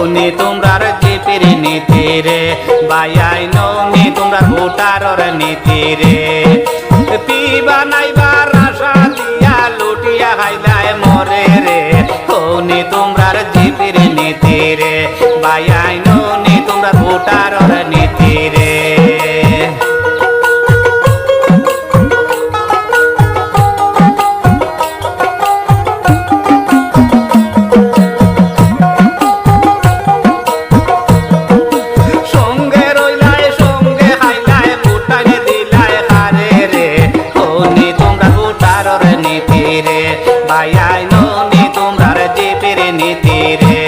হৌনি তোমরার জিপির নীতি রে বায়াই নৌনি তোমরা ভোটারর নীতি রে পিবা নাইবার আশা দিয়া লুটিয়া খাইলায় মরে রে হৌনি তোমরার জিপির নীতি রে বায়াই নৌনি তোমরা ভোটারর নীতি রে বায়াই নৌনি তোমরার জিপির নীতি রে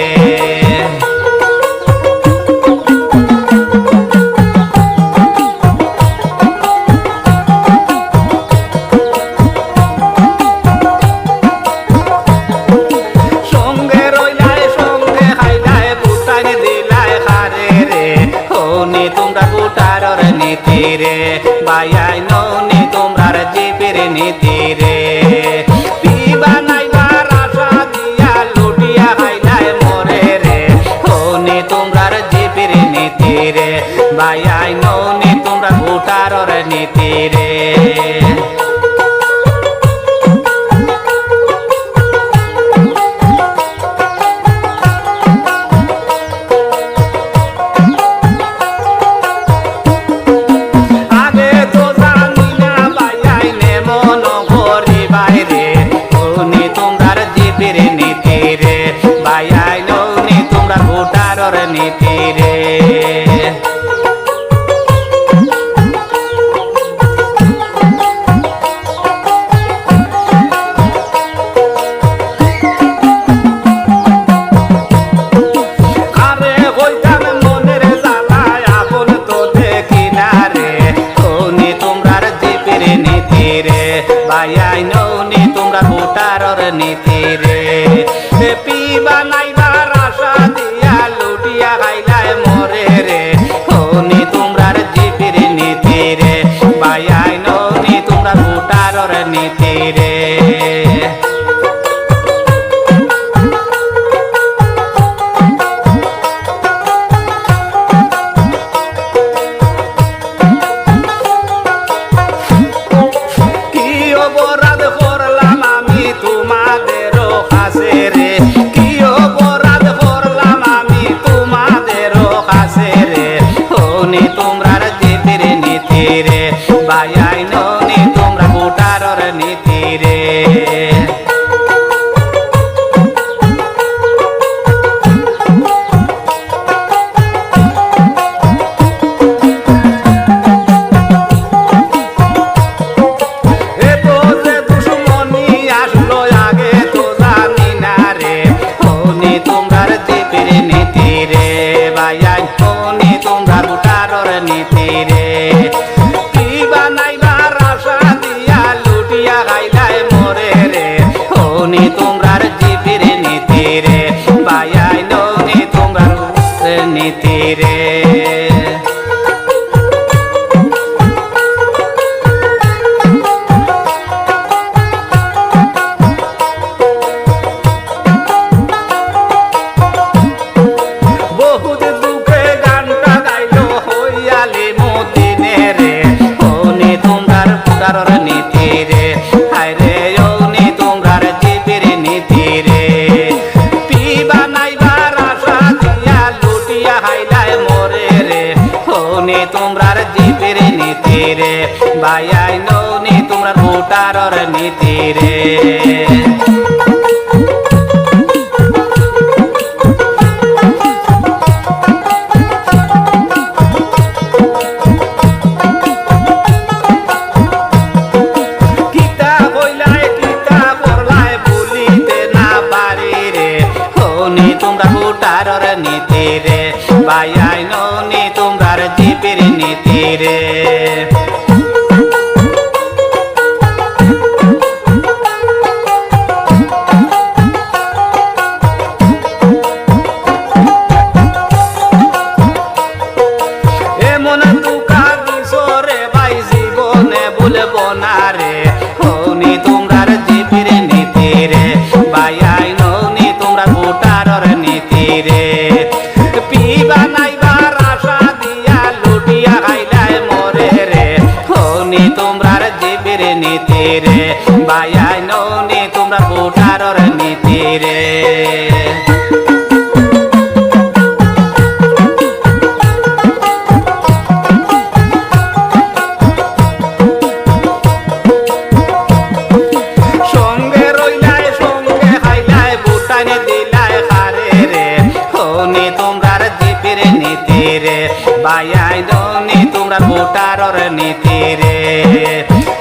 সঙ্গে রইলায় সঙ্গে খাইলায় ভুটান দিলায় খারে রে হৌনি তোমরা ভোটারর নীতি রে বায়াই নৌনি তোমরার জিপির নীতি রে বায়াই নৌনি তোমরা ভোটারর নীতি রে আগে তো জানি না বায়াই নে মন করি বাইরে হৌনি তোমরার জিপির নীতি রে বায়াই নৌনি তোমরা ভোটারর নীতি রে বায়াই নৌনি তোমরা ভোটারর নীতি রে পিবা নাইবার আশা দিয়া লুটিয়া খাইলায় মরে রে হৌনি তোমরার জিপির নীতি রে বায়াই নৌনি তোমরা ভোটারর নীতি রে অপরাধ করলাম আমি তোমাদেরও কাছে রে কি অপরাধ করলাম আমি তোমাদেরও কাছে রে হৌনি তোমরার জিপির নীতি রে বায়াই নৌনি তোমরা ভোটারর নীতি রে বায়াই নৌনি তোমরা ভোটারর নীতি রে পিবা নাইবার আশা দিয়া লুটিয়া খাইলায় মরে রে হৌনি তোমরার জিপির নীতি রে বায়াই নৌনি তোমরার নীতি রে ভোটারর নীতি রে হায়রে হৌনি তোমরার জিপির নীতি রে পিবা নাইবার আশা দিয়া লুটিয়া খাইলায় মরে রে হৌনি তোমরার জিপির নীতি রে বায়াই নৌনি তোমরার ভোটারর নীতি রে তোমরা ভোটারর নীতি রে বায়াই নৌনি তোমরার জিপির নীতি রে এমন দুকা দিছো রে ভাই জীবনে ভুলবো না রে হৌনি তোমরার জিপির নীতি রে বায়াই নৌনি তোমরা ভোটারর নীতি রে বাইয়াই ননি তোমরা ভোটারর নীতি রে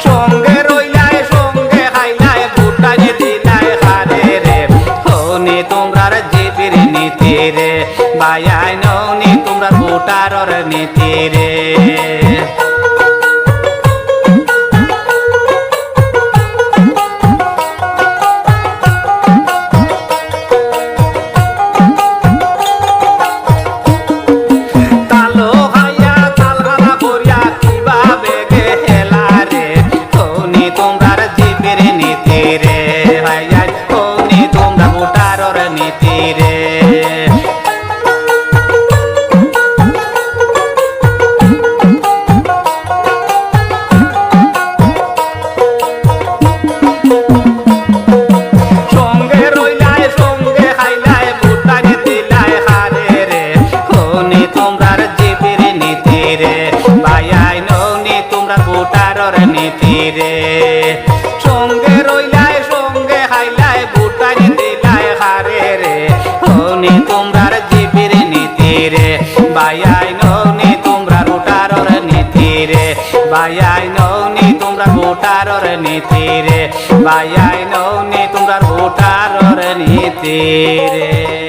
সঙ্গে রইলাই সঙ্গে খাইলাই ভোটারে দিলাই হারে রে হনি তোমরা জিপির নীতি রে বাইয়াই ননি তোমরা ভোটারর নীতি রে নীতি রে সঙ্গে রইলাই সঙ্গে খাইলাই ভোটারে দিলাই হারে রে হনি তোমরা জিপির নীতি রে বাইয়াই ননি তোমরা ভোটারর নীতি রে বাইয়াই ননি তোমরা ভোটারর নীতি রে বাইয়াই ননি তোমরা ভোটারর নীতি রে